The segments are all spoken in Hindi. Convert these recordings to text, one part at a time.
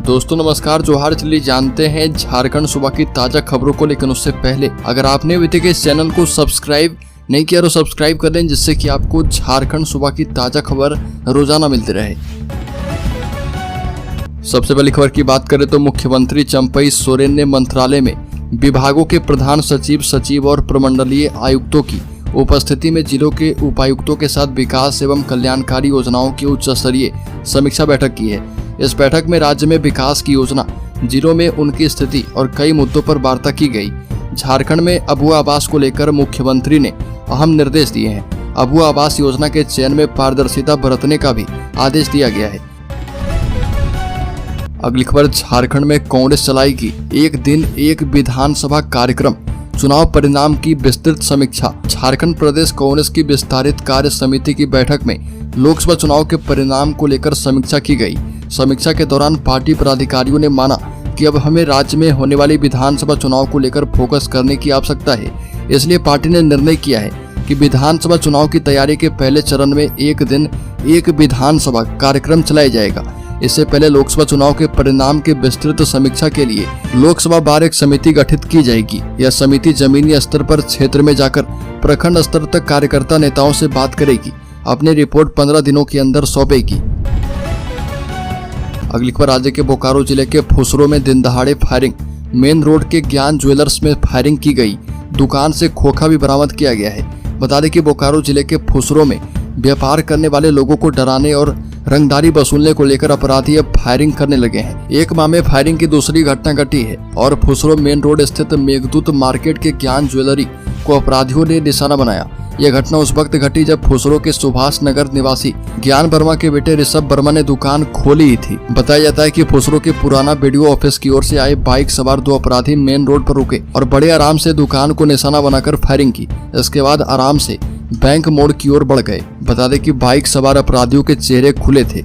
दोस्तों नमस्कार, जोहार। चलिए जानते हैं झारखंड सूबा की ताजा खबरों को, लेकिन उससे पहले अगर आपने अभी तक इस चैनल को सब्सक्राइब नहीं किया तो सब्सक्राइब कर लें, जिससे कि आपको झारखंड सूबा की ताजा खबर रोजाना मिलती रहे। सबसे पहली खबर की बात करें तो मुख्यमंत्री चंपई सोरेन ने मंत्रालय में विभागों के प्रधान सचिव और प्रमंडलीय आयुक्तों की उपस्थिति में जिलों के उपायुक्तों के साथ विकास एवं कल्याणकारी योजनाओं की उच्च स्तरीय समीक्षा बैठक की है। इस बैठक में राज्य में विकास की योजना, जिलों में उनकी स्थिति और कई मुद्दों पर वार्ता की गई। झारखंड में अबुआ आवास को लेकर मुख्यमंत्री ने अहम निर्देश दिए हैं। अबुआ आवास योजना के चयन में पारदर्शिता बरतने का भी आदेश दिया गया है। अगली खबर, झारखंड में कांग्रेस चलाएगी एक दिन एक विधानसभा कार्यक्रम, चुनाव परिणाम की विस्तृत समीक्षा। झारखंड प्रदेश कांग्रेस की विस्तारित कार्य समिति की बैठक में लोकसभा चुनाव के परिणाम को लेकर समीक्षा की गई। समीक्षा के दौरान पार्टी पदाधिकारियों ने माना कि अब हमें राज्य में होने वाले विधानसभा चुनाव को लेकर फोकस करने की आवश्यकता है। इसलिए पार्टी ने निर्णय किया है कि विधानसभा चुनाव की तैयारी के पहले चरण में एक दिन एक विधानसभा कार्यक्रम चलाया जाएगा। इससे पहले लोकसभा चुनाव के परिणाम की विस्तृत समीक्षा के लिए लोकसभा बार एक समिति गठित की जाएगी। यह समिति जमीनी स्तर पर क्षेत्र में जाकर प्रखंड स्तर तक कार्यकर्ता नेताओं से बात करेगी। अपनी रिपोर्ट 15 दिनों के अंदर सौंपेगी। अगली खबर, राज्य के बोकारो जिले के फुसरो में दिन दहाड़े फायरिंग। मेन रोड के ज्ञान ज्वेलर्स में फायरिंग की गई। दुकान से खोखा भी बरामद किया गया है। बता दें कि बोकारो जिले के फुसरो में व्यापार करने वाले लोगों को डराने और रंगदारी वसूलने को लेकर अपराधी अब फायरिंग करने लगे हैं। एक माह में फायरिंग की दूसरी घटना घटी है और फुसरो मेन रोड स्थित मेघदूत मार्केट के ज्ञान ज्वेलरी को अपराधियों ने निशाना बनाया। यह घटना उस वक्त घटी जब फुसरो के सुभाष नगर निवासी ज्ञान वर्मा के बेटे ऋषभ वर्मा ने दुकान खोली ही थी। बताया जाता है कि फुसरो के पुराना बीडीओ ऑफिस की ओर से आए बाइक सवार दो अपराधी मेन रोड पर रुके और बड़े आराम से दुकान को निशाना बनाकर फायरिंग की। इसके बाद आराम से बैंक मोड़ की ओर बढ़ गए। बता दें कि बाइक सवार अपराधियों के चेहरे खुले थे।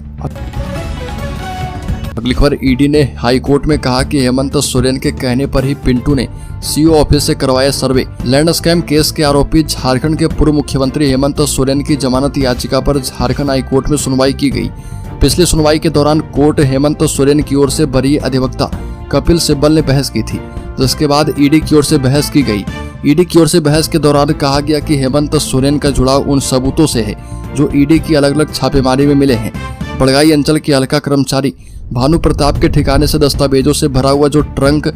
अगली खबर, ईडी ने हाईकोर्ट में कहा कि हेमंत सोरेन के कहने पर ही पिंटू ने सीओ ऑफिस से करवाया सर्वे। लैंड स्कैम केस के आरोपी झारखंड के पूर्व मुख्यमंत्री हेमंत सोरेन की जमानत याचिका पर झारखंड हाईकोर्ट में सुनवाई की गई। पिछली सुनवाई के दौरान कोर्ट हेमंत सोरेन की ओर से वरीय अधिवक्ता कपिल सिब्बल ने बहस की थी, जिसके बाद ईडी की ओर से बहस की गई। ईडी की ओर से बहस के दौरान कहा गया कि हेमंत सोरेन का जुड़ाव उन सबूतों से है जो ईडी की अलग अलग छापेमारी में मिले हैं। बड़गाई अंचल के हल्का कर्मचारी भानु प्रताप के ठिकाने से दस्तावेजों से भरा हुआ जो ट्रंक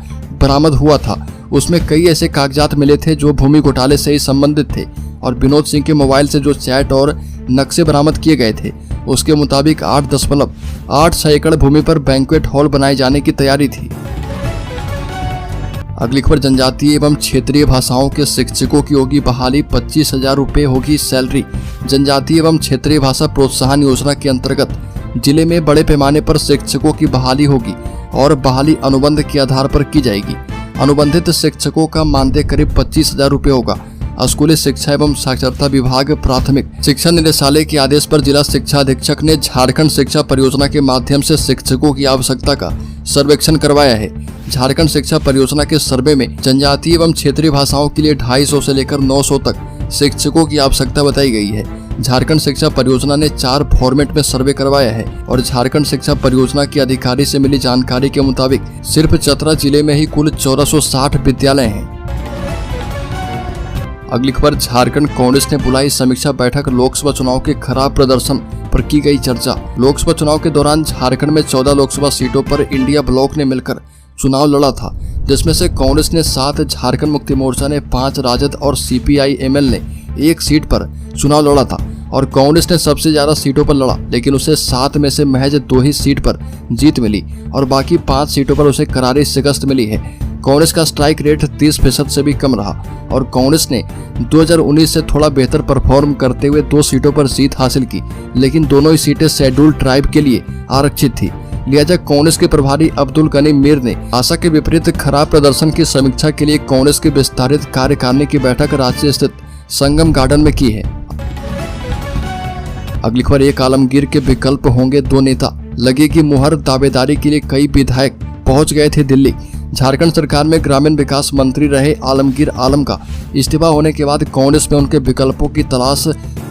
बरामद हुआ था, उसमें कई ऐसे कागजात मिले थे जो भूमि घोटाले से ही संबंधित थे। और विनोद सिंह के मोबाइल से जो चैट और नक्शे बरामद किए गए थे, उसके मुताबिक 8.86 एकड़ भूमि पर बैंक्वेट हॉल बनाए जाने की तैयारी थी। अगली खबर, जनजातीय एवं क्षेत्रीय भाषाओं के शिक्षकों की होगी बहाली। 25,000 रुपये होगी सैलरी। जनजातीय एवं क्षेत्रीय भाषा प्रोत्साहन योजना के अंतर्गत जिले में बड़े पैमाने पर शिक्षकों की बहाली होगी और बहाली अनुबंध के आधार पर की जाएगी। अनुबंधित शिक्षकों का मानदेय करीब 25,000 रुपये होगा। स्कूली शिक्षा एवं साक्षरता विभाग प्राथमिक शिक्षा निदेशालय के आदेश पर जिला शिक्षा अधीक्षक ने झारखंड शिक्षा परियोजना के माध्यम से शिक्षकों की आवश्यकता का सर्वेक्षण करवाया है। झारखंड शिक्षा परियोजना के सर्वे में जनजातीय एवं क्षेत्रीय भाषाओं के लिए 250 से लेकर 900 तक शिक्षकों की आवश्यकता बताई गई है। झारखंड शिक्षा परियोजना ने 4 फॉर्मेट में सर्वे करवाया है और झारखंड शिक्षा परियोजना के अधिकारी से मिली जानकारी के मुताबिक सिर्फ चतरा जिले में ही कुल 1460 विद्यालय हैं। अगली खबर, झारखंड कांग्रेस ने बुलाई समीक्षा बैठक। लोकसभा चुनाव के खराब प्रदर्शन पर की गई चर्चा। लोकसभा चुनाव के दौरान झारखंड में 14 लोकसभा सीटों पर इंडिया ब्लॉक ने मिलकर चुनाव लड़ा था, जिसमें से कांग्रेस ने 7, झारखंड मुक्ति मोर्चा ने 5, राजद और CPI-ML ने 1 सीट पर चुनाव लड़ा था और कांग्रेस ने सबसे ज्यादा सीटों पर लड़ा, लेकिन उसे 7 में से महज 2 ही सीट पर जीत मिली और बाकी 5 सीटों पर उसे करारी शिकस्त मिली है। कांग्रेस का स्ट्राइक रेट 30% से भी कम रहा और कांग्रेस ने 2019 से थोड़ा बेहतर परफॉर्म करते हुए 2 सीटों पर जीत हासिल की, लेकिन दोनों ही सीटें शेड्यूल्ड ट्राइब के लिए आरक्षित थी। लिहाजा कांग्रेस के प्रभारी अब्दुल गनी मीर ने आशा के विपरीत खराब प्रदर्शन की समीक्षा के लिए कांग्रेस की विस्तारित कार्यकारिणी की बैठक रांची स्थित संगम गार्डन में की है। अगली खबर, एक आलमगीर के विकल्प होंगे 2 नेता, लगेगी मुहर। दावेदारी के लिए कई विधायक पहुंच गए थे दिल्ली। झारखंड सरकार में ग्रामीण विकास मंत्री रहे आलमगीर आलम का इस्तीफा होने के बाद कांग्रेस में उनके विकल्पों की तलाश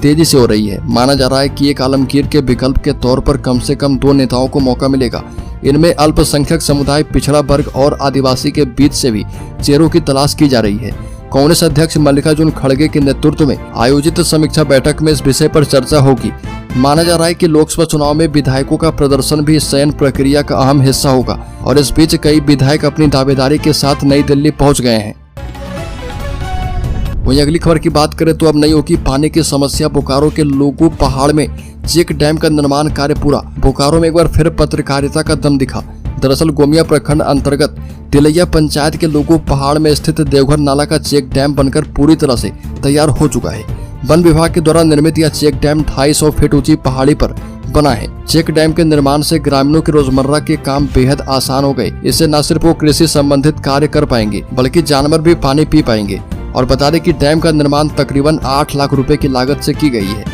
तेजी से हो रही है। माना जा रहा है कि एक आलमगीर के विकल्प के तौर पर कम से कम 2 नेताओं को मौका मिलेगा। इनमें अल्पसंख्यक समुदाय, पिछड़ा वर्ग और आदिवासी के बीच से भी चेहरों की तलाश की जा रही है। कांग्रेस अध्यक्ष मल्लिकार्जुन खड़गे के नेतृत्व में आयोजित समीक्षा बैठक में इस विषय पर चर्चा होगी। माना जा रहा है कि लोकसभा चुनाव में विधायकों का प्रदर्शन भी इस चयन प्रक्रिया का अहम हिस्सा होगा और इस बीच कई विधायक अपनी दावेदारी के साथ नई दिल्ली पहुंच गए हैं। वहीं अगली खबर की बात करें तो अब नहीं होगी पानी की समस्या। बोकारो के लोगू पहाड़ में चेक डैम का निर्माण कार्य पूरा। बोकारो में एक बार फिर पत्रकारिता का दम दिखा। दरअसल गोमिया प्रखंड अंतर्गत तिलैया पंचायत के लोगू पहाड़ में स्थित देवघर नाला का चेक डैम बनकर पूरी तरह से तैयार हो चुका है। वन विभाग के द्वारा निर्मित यह चेक डैम 250 फीट ऊंची पहाड़ी पर बना है। चेक डैम के निर्माण से ग्रामीणों के रोजमर्रा के काम बेहद आसान हो गए। इससे न सिर्फ वो कृषि संबंधित कार्य कर पाएंगे बल्कि जानवर भी पानी पी पाएंगे। और बता दें कि डैम का निर्माण तकरीबन 8 लाख रुपए की लागत से की गई है।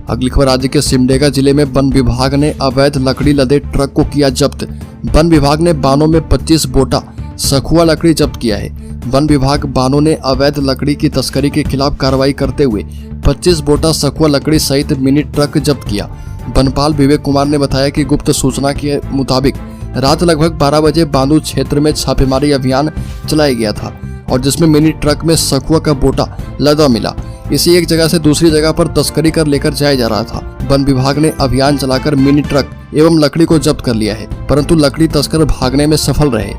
अगली खबर राज्य के सिमडेगा जिले में वन विभाग ने अवैध लकड़ी लदे ट्रक को किया जब्त। वन विभाग ने बानों में 25 बोटा सखुआ लकड़ी जब्त किया है। वन विभाग बानों ने अवैध लकड़ी की तस्करी के खिलाफ कार्रवाई करते हुए 25 बोटा सखुआ लकड़ी सहित मिनी ट्रक जब्त किया। वनपाल विवेक कुमार ने बताया कि गुप्त सूचना के मुताबिक रात लगभग 12 बजे बांदू क्षेत्र में छापेमारी अभियान चलाया गया था और जिसमें मिनी ट्रक में सखुआ का बोटा लदा मिला। इसे एक जगह से दूसरी जगह पर तस्करी कर लेकर जाया जा रहा था। वन विभाग ने अभियान चलाकर मिनी ट्रक एवं लकड़ी को जब्त कर लिया है, परंतु लकड़ी तस्कर भागने में सफल रहे।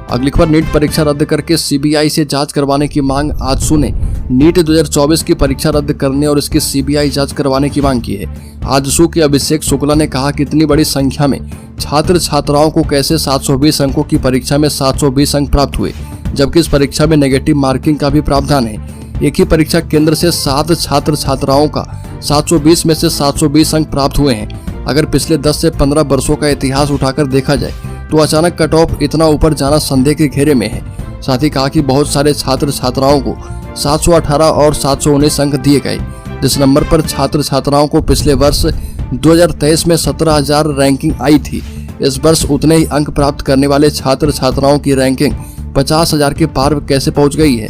अगली खबर नीट परीक्षा रद्द करके सीबीआई से जांच करवाने की मांग। आजसू ने नीट 2024 की परीक्षा रद्द करने और इसकी सीबीआई जांच करवाने की मांग की है। आजसू के अभिषेक शुक्ला ने कहा कि इतनी बड़ी संख्या में छात्र छात्राओं को कैसे 720 अंकों की परीक्षा में 720 अंक प्राप्त हुए, जबकि इस परीक्षा में नेगेटिव मार्किंग का भी प्रावधान है। एक ही परीक्षा केंद्र से 7 छात्र छात्राओं का 720 में से 720 अंक प्राप्त हुए हैं। अगर पिछले 10 से 15 वर्षों का इतिहास उठाकर देखा जाए तो अचानक कट ऑफ इतना ऊपर जाना संदेह के घेरे में है। साथ ही कहा कि बहुत सारे छात्र छात्राओं को 718 और 719 अंक दिए गए। जिस नंबर पर छात्र छात्राओं को पिछले वर्ष 2023 में 17,000 रैंकिंग आई थी, इस वर्ष उतने ही अंक प्राप्त करने वाले छात्र छात्राओं की रैंकिंग 50,000 के पार कैसे पहुंच गई है।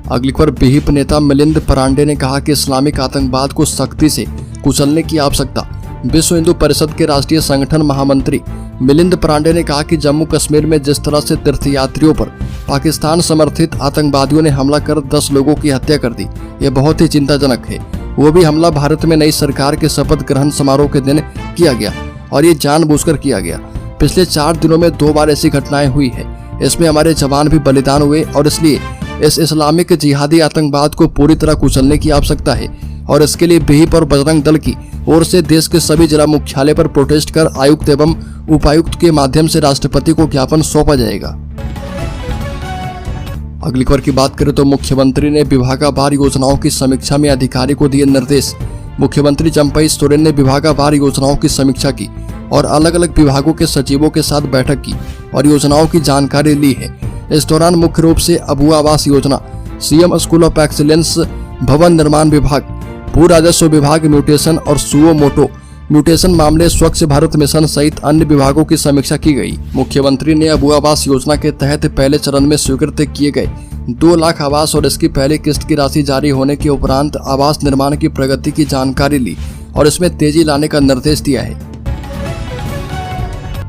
अगली खबर बीएसपी नेता मिलिंद परांडे ने कहा कि इस्लामिक आतंकवाद को सख्ती से कुचलने की आवश्यकता। विश्व हिंदू परिषद के राष्ट्रीय संगठन महामंत्री मिलिंद परांडे ने कहा कि जम्मू कश्मीर में जिस तरह से तीर्थयात्रियों पर पाकिस्तान समर्थित आतंकवादियों ने हमला कर 10 लोगों की हत्या कर दी, यह बहुत ही चिंताजनक है। वो भी हमला भारत में नई सरकार के शपथ ग्रहण समारोह के दिन किया गया और ये जानबूझकर किया गया। पिछले 4 दिनों में 2 बार ऐसी घटनाएं हुई है। इसमें हमारे जवान भी बलिदान हुए और इसलिए इस इस्लामिक जिहादी आतंकवाद को पूरी तरह कुचलने की आवश्यकता है और इसके लिए बीएसपी और बजरंग दल की ओर से देश के सभी जिला मुख्यालय पर प्रोटेस्ट कर आयुक्त एवं उपायुक्त के माध्यम से राष्ट्रपति को ज्ञापन सौंपा जाएगा। अगली खबर की बात करें तो मुख्यमंत्री ने विभागवार योजनाओं की समीक्षा में अधिकारी को दिए निर्देश। मुख्यमंत्री चंपई सोरेन ने विभागवार योजनाओं की समीक्षा की और अलग अलग विभागों के सचिवों के साथ बैठक की और योजनाओं की जानकारी ली है। इस दौरान मुख्य रूप से Abua Awas Yojana, CM school of excellence, भवन निर्माण विभाग, भू राजस्व विभाग, म्यूटेशन और सुओ मोटो म्यूटेशन मामले, स्वच्छ भारत मिशन सहित अन्य विभागों की समीक्षा की गई। मुख्यमंत्री ने अबुआ आवास योजना के तहत पहले चरण में स्वीकृत किए गए 2 लाख आवास और इसकी पहली किस्त की राशि जारी होने के उपरांत आवास निर्माण की प्रगति की जानकारी ली और इसमें तेजी लाने का निर्देश दिया है।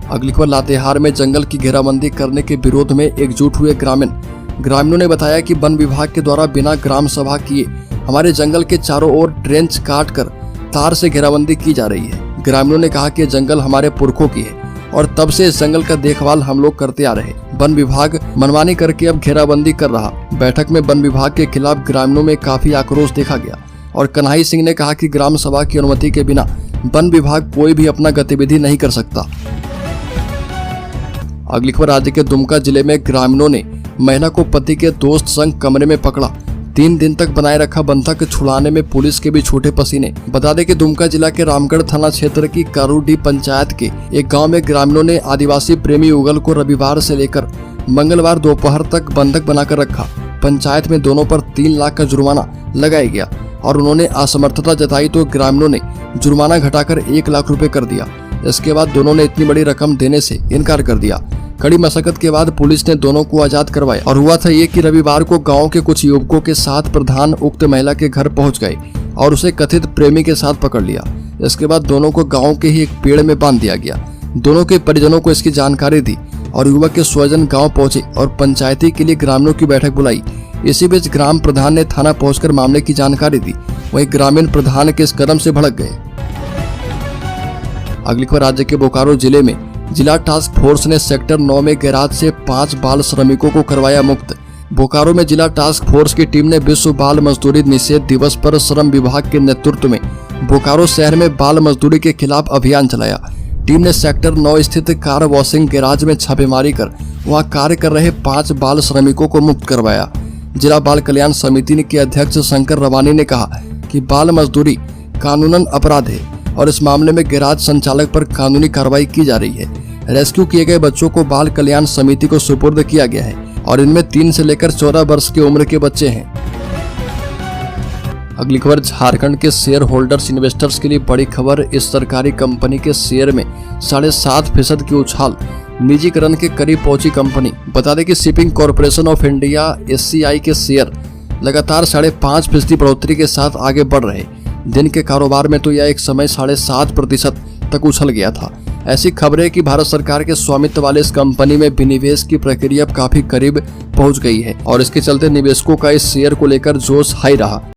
अगली खबर लातेहार में जंगल की घेराबंदी करने के विरोध में एकजुट हुए ग्रामीणों ने बताया कि वन विभाग के द्वारा बिना ग्राम सभा किए हमारे जंगल के चारों ओर ट्रेंच काट कर तार से घेराबंदी की जा रही है। ग्रामीणों ने कहा कि जंगल हमारे पुरखों की है और तब से इस जंगल का देखभाल हम लोग करते आ रहे। वन विभाग मनमानी करके अब घेराबंदी कर रहा। बैठक में वन विभाग के खिलाफ ग्रामीणों में काफी आक्रोश देखा गया और कन्हई सिंह ने कहा कि ग्राम सभा की अनुमति के बिना वन विभाग कोई भी अपना गतिविधि नहीं कर सकता। अगली खबर राज्य के दुमका जिले में ग्रामीणों ने महिला को पति के दोस्त संग कमरे में पकड़ा। 3 दिन तक बनाए रखा बंधक छुड़ाने में पुलिस के भी छूटे पसीने। बता दें कि दुमका जिला के रामगढ़ थाना क्षेत्र की कारूडी पंचायत के एक गांव में ग्रामीणों ने आदिवासी प्रेमी युगल को रविवार से लेकर मंगलवार दोपहर तक बंधक बनाकर रखा। पंचायत में दोनों पर 3 लाख का जुर्माना लगाया गया और उन्होंने असमर्थता जताई तो ग्रामीणों ने जुर्माना घटाकर 1 लाख रुपए कर दिया। इसके बाद दोनों ने इतनी बड़ी रकम देने से इनकार कर दिया। कड़ी मशक्कत के बाद पुलिस ने दोनों को आजाद करवाया और हुआ था ये कि रविवार को गांव के कुछ युवकों के साथ प्रधान उक्त महिला के घर पहुंच गए और उसे कथित प्रेमी के साथ पकड़ लिया। इसके बाद दोनों को गांव के ही एक पेड़ में बांध दिया गया। दोनों के परिजनों को इसकी जानकारी दी और युवक के स्वजन गांव पहुंचे और पंचायती के लिए ग्रामीणों की बैठक बुलाई। इसी बीच ग्राम प्रधान ने थाना पहुंचकर मामले की जानकारी दी। वहीं ग्रामीण प्रधान के इस कदम से भड़क गए। अगली खबर राज्य के बोकारो जिले में जिला टास्क फोर्स ने सेक्टर 9 में गैराज से 5 बाल श्रमिकों को करवाया मुक्त। बोकारो में जिला टास्क फोर्स की टीम ने विश्व बाल मजदूरी निषेध दिवस पर श्रम विभाग के नेतृत्व में बोकारो शहर में बाल मजदूरी के खिलाफ अभियान चलाया। टीम ने सेक्टर 9 स्थित कार वॉशिंग गैराज में छापेमारी कर वहां कार्य कर रहे 5 बाल श्रमिकों को मुक्त करवाया। जिला बाल कल्याण समिति के अध्यक्ष शंकर रवानी ने कहा कि बाल मजदूरी कानूनन अपराध है और इस मामले में गैराज संचालक पर कानूनी कार्रवाई की जा रही है। रेस्क्यू किए गए बच्चों को बाल कल्याण समिति को सुपुर्द किया गया है और इनमें 3 से लेकर 14 वर्ष की उम्र के बच्चे हैं। अगली खबर झारखंड के शेयर होल्डर्स इन्वेस्टर्स के लिए बड़ी खबर। इस सरकारी कंपनी के शेयर में 7.5% की उछाल, निजीकरण के करीब पहुंची कंपनी। बता दें कि shipping corporation of India SCI के शेयर लगातार 5.5% बढ़ोतरी के साथ आगे बढ़ रहे। दिन के कारोबार में तो यह एक समय 7.5% तक उछल गया था। ऐसी खबरें कि भारत सरकार के स्वामित्व वाले इस कंपनी में विनिवेश की प्रक्रिया काफी करीब पहुंच गई है और इसके चलते निवेशकों का इस शेयर को लेकर जोश हाई रहा।